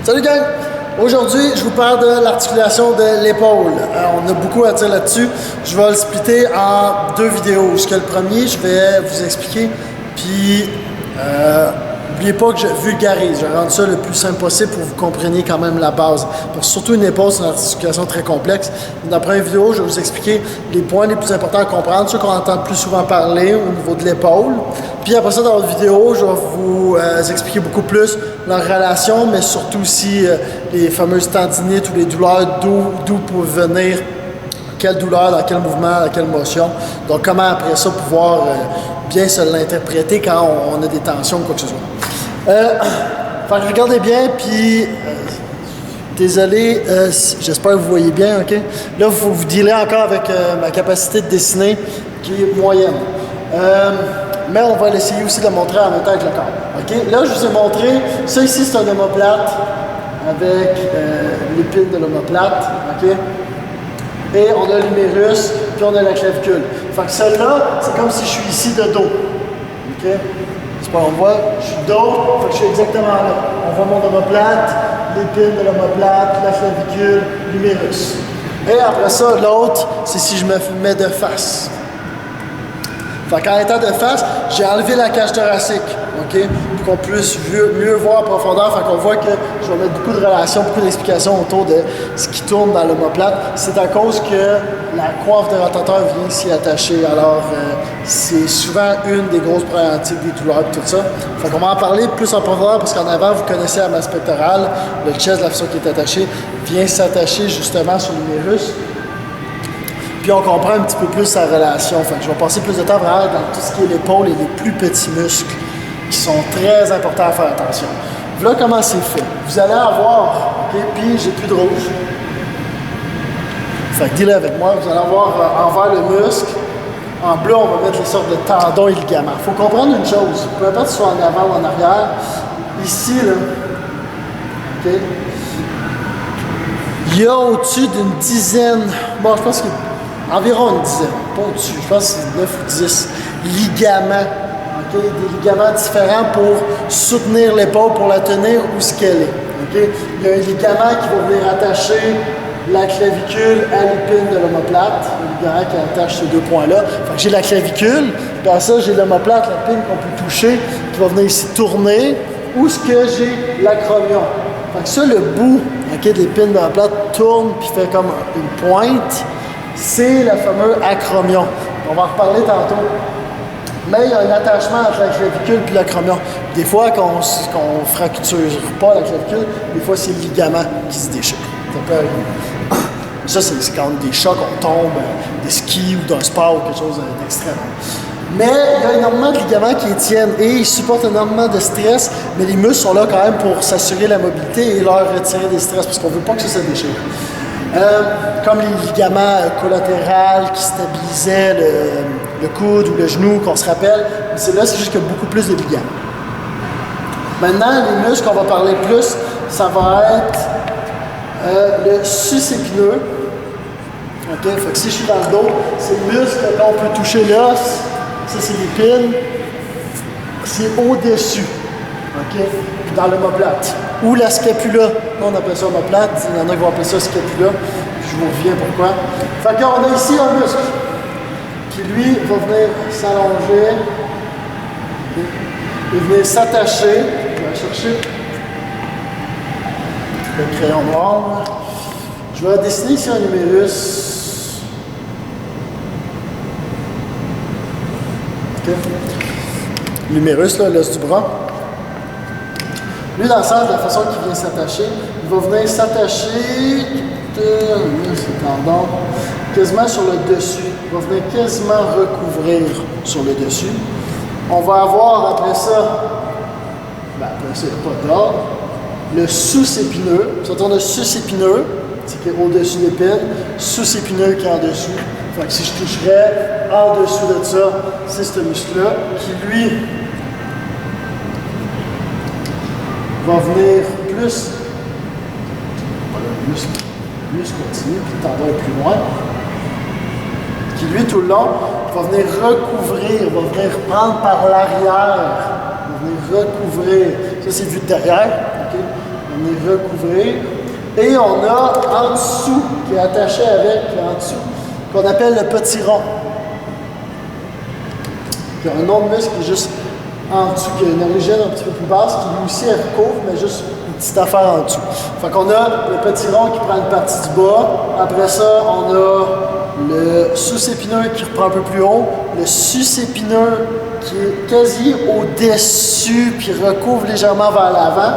Salut gang! Aujourd'hui, je vous parle de l'articulation de l'épaule. On a beaucoup à dire là-dessus. Je vais le splitter en deux vidéos. Le premier, je vais vous expliquer, puis n'oubliez pas que je vulgarise. Je vais rendre ça le plus simple possible pour que vous compreniez quand même la base. Parce que surtout une épaule, c'est une articulation très complexe. Dans la première vidéo, je vais vous expliquer les points les plus importants à comprendre, ceux qu'on entend le plus souvent parler au niveau de l'épaule. Puis après ça, dans votre vidéo, je vais vous expliquer beaucoup plus leur relation, mais surtout aussi les fameuses tendinites ou les douleurs, d'où peuvent venir, quelle douleur, dans quel mouvement, dans quelle motion. Donc comment après ça pouvoir bien se l'interpréter quand on a des tensions ou quoi que ce soit. Fait que regardez bien, puis désolé, j'espère que vous voyez bien, ok? Là, vous dealez encore avec ma capacité de dessiner qui est moyenne. Mais on va essayer aussi de le montrer en même temps avec le corps. Okay? Là, je vous ai montré, ça ici, c'est un omoplate avec l'épine de l'omoplate. Okay? Et on a l'humérus, puis on a la clavicule. Fait que celle-là, c'est comme si je suis ici de dos. Okay? C'est pas, on voit, je suis de dos, fait que je suis exactement là. On voit mon omoplate, l'épine de l'omoplate, la clavicule, l'humérus. Et après ça, l'autre, c'est si je me mets de face. Fait qu'en étant de face, j'ai enlevé la cage thoracique, OK? Pour qu'on puisse mieux voir en profondeur. Fait qu'on voit que je vais mettre beaucoup de relations, beaucoup d'explications autour de ce qui tourne dans l'omoplate. C'est à cause que la coiffe de rotateur vient s'y attacher. Alors, c'est souvent une des grosses problématiques des douleurs et tout ça. Fait qu'on va en parler plus en profondeur parce qu'en avant, vous connaissez la masse pectorale, le chest, la façon qui est attaché, vient s'attacher justement sur l'humérus. Puis on comprend un petit peu plus sa relation. Fait que je vais passer plus de temps vraiment dans tout ce qui est l'épaule et les plus petits muscles qui sont très importants à faire attention. Voilà comment c'est fait. Vous allez avoir, OK, puis j'ai plus de rouge. Fait que dealez avec moi, vous allez avoir envers le muscle. En bleu, on va mettre les sortes de tendons et ligaments. Il faut comprendre une chose, peu importe si ce soit en avant ou en arrière, ici, là, OK, il y a au-dessus d'une dizaine, bon, je pense que environ une dizaine, pas au-dessus, je pense que c'est 9 ou 10 ligaments, okay? Des ligaments différents pour soutenir l'épaule, pour la tenir où ce qu'elle est. Okay? Il y a un ligament qui va venir attacher la clavicule à l'épine de l'omoplate, le ligament qui attache ces deux points-là. Fait que j'ai la clavicule, puis à ça j'ai l'omoplate, l'épine qu'on peut toucher, qui va venir ici tourner, où ce que j'ai l'acromion. Fait que ça, le bout, okay, de l'épine de l'omoplate tourne puis fait comme une pointe. C'est le fameux acromion. On va en reparler tantôt. Mais il y a un attachement entre la clavicule et l'acromion. Des fois, qu'on ne fracture pas la clavicule, des fois, c'est le ligament qui se déchire. Ça peut arriver. Ça, c'est quand des chocs, on tombe, des skis ou d'un sport ou quelque chose d'extrême. Mais il y a énormément de ligaments qui tiennent et ils supportent énormément de stress, mais les muscles sont là quand même pour s'assurer la mobilité et leur retirer des stress parce qu'on ne veut pas que ça se déchire. Comme les ligaments collatéraux qui stabilisaient le coude ou le genou, qu'on se rappelle, c'est juste qu'il y a beaucoup plus de ligaments. Maintenant, les muscles qu'on va parler plus, ça va être le sus-épineux. Okay? Fait que si je suis dans le dos, c'est le muscle qu'on peut toucher l'os, ça c'est l'épine, c'est au-dessus. Okay? Dans l'omoplate. Ou la scapula. Nous, on appelle ça omoplate. Il y en a qui vont appeler ça scapula. Je vous reviens pourquoi. Fait qu'on a ici un muscle qui, lui, va venir s'allonger et venir s'attacher. Je vais chercher le crayon noir. Je vais dessiner ici un humérus. Okay. L'humérus, l'os du bras. Lui, dans le sens de la façon qu'il vient s'attacher, il va venir s'attacher quasiment sur le dessus. Il va venir quasiment recouvrir sur le dessus. On va avoir après ça, après ça, il n'y a pas d'ordre, le sous-épineux. Ça tourne le sus-épineux, c'est qui est au-dessus de l'épine, sous-épineux qui est en dessous. Fait que si je toucherais en dessous de ça, c'est ce muscle-là qui, lui, va venir plus, voilà, le muscle continue, puis le tendon est plus loin, qui lui tout le long va venir recouvrir, va venir prendre par l'arrière, va venir recouvrir, ça c'est vu de derrière, okay? Va venir recouvrir. Et on a en dessous, qui est attaché avec, en dessous, qu'on appelle le petit rond. Il y a un autre muscle qui est juste en dessous, qui a une origine un petit peu plus basse, qui lui aussi recouvre, mais juste une petite affaire en dessous. Fait qu'on a le petit rond qui prend une partie du bas. Après ça, on a le sous-épineux qui reprend un peu plus haut, le sus-épineux qui est quasi au-dessus, puis recouvre légèrement vers l'avant.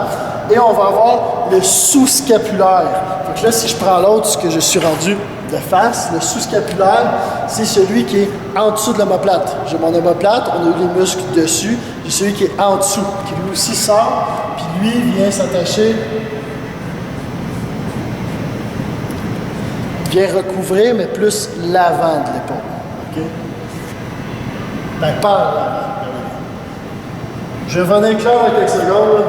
Et on va avoir le sous-scapulaire. Donc là, si je prends l'autre, ce que je suis rendu de face, le sous-scapulaire, c'est celui qui est en dessous de l'omoplate. J'ai mon omoplate, on a eu les muscles dessus. J'ai celui qui est en dessous, qui lui aussi sort, puis lui vient s'attacher, vient recouvrir, mais plus l'avant de l'épaule. OK? Ben, par l'avant. Je vais revenir clair avec quelques secondes.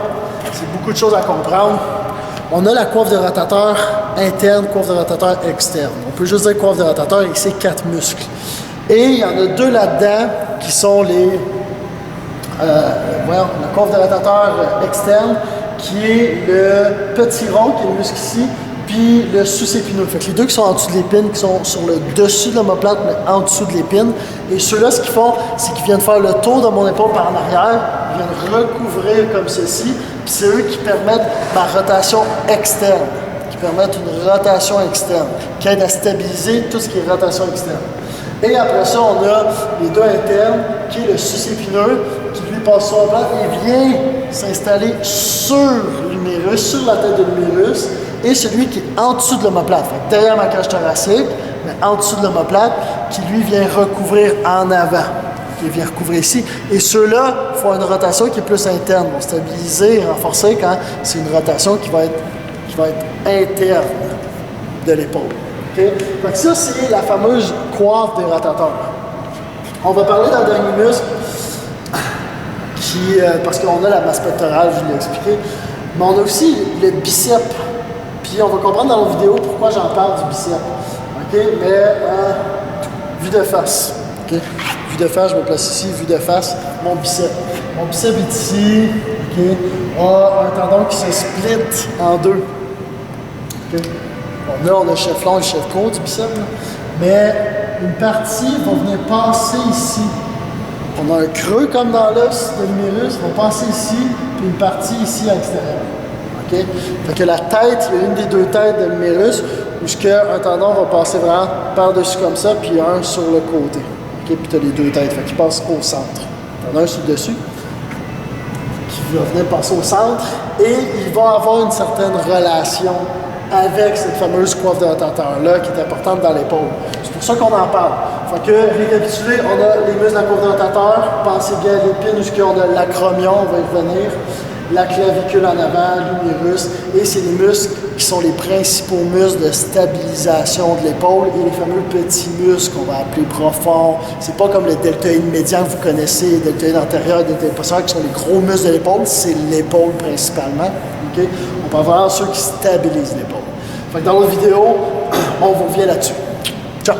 C'est beaucoup de choses à comprendre. On a la coiffe de rotateur interne, coiffe de rotateur externe. On peut juste dire coiffe de rotateur et c'est 4 muscles. Et il y en a 2 là-dedans qui sont les... la coiffe de rotateur externe qui est le petit rond, qui est le muscle ici, puis le sous-épineux. Fait que les deux qui sont en dessous de l'épine, qui sont sur le dessus de l'omoplate, mais en dessous de l'épine. Et ceux-là, ce qu'ils font, c'est qu'ils viennent faire le tour de mon épaule par en arrière, ils viennent recouvrir comme ceci, puis c'est eux qui permettent ma rotation externe, qui permettent une rotation externe, qui aide à stabiliser tout ce qui est rotation externe. Et après ça, on a les 2 internes, qui est le sus-épineux, qui lui passe sur la plate et vient s'installer sur l'humérus, sur la tête de l'humérus, et celui qui est en dessous de l'omoplate, derrière ma cage thoracique, mais en dessous de l'omoplate, qui lui vient recouvrir en avant, qui vient recouvrir ici. Et ceux-là font une rotation qui est plus interne, vont stabiliser et renforcer quand c'est une rotation qui va être interne de l'épaule. Okay? Donc ça, c'est la fameuse coiffe des rotateurs. On va parler d'un dernier muscle qui, parce qu'on a la masse pectorale, je vous l'ai expliqué, mais on a aussi le bicep. Puis on va comprendre dans la vidéo pourquoi j'en parle du bicep. OK? Mais vue de face. OK? Vue de face, je me place ici, vue de face, mon bicep. Mon bicep est ici. OK? A un tendon qui se split en 2. OK? Bon, là, on a le chef long et le chef court du bicep. Là. Mais une partie va venir passer ici. On a un creux comme dans l'os de l'humérus, va passer ici, puis une partie ici à l'extérieur. Okay? Fait que la tête, il y a une des 2 têtes de l'humérus où un tendon va passer vraiment par-dessus comme ça, puis un sur le côté. Okay? Puis tu as les 2 têtes, fait qu'il passe au centre. Tu en as un sur le dessus qui va venir passer au centre et il va avoir une certaine relation avec cette fameuse coiffe de rotateur-là qui est importante dans l'épaule. C'est pour ça qu'on en parle. Fait que, récapituler, on a les muscles de la coiffe de rotateur, pensez bien à l'épine où on a l'acromion, on va y revenir, la clavicule en avant, l'humérus, et c'est les muscles qui sont les principaux muscles de stabilisation de l'épaule et les fameux petits muscles qu'on va appeler profonds. C'est pas comme le deltoïde médian que vous connaissez, le deltoïde antérieur et le deltoïde postérieur qui sont les gros muscles de l'épaule, c'est l'épaule principalement. Okay? On peut avoir ceux qui stabilisent l'épaule. Fait que dans l'autre vidéo, on vous revient là-dessus. Ciao!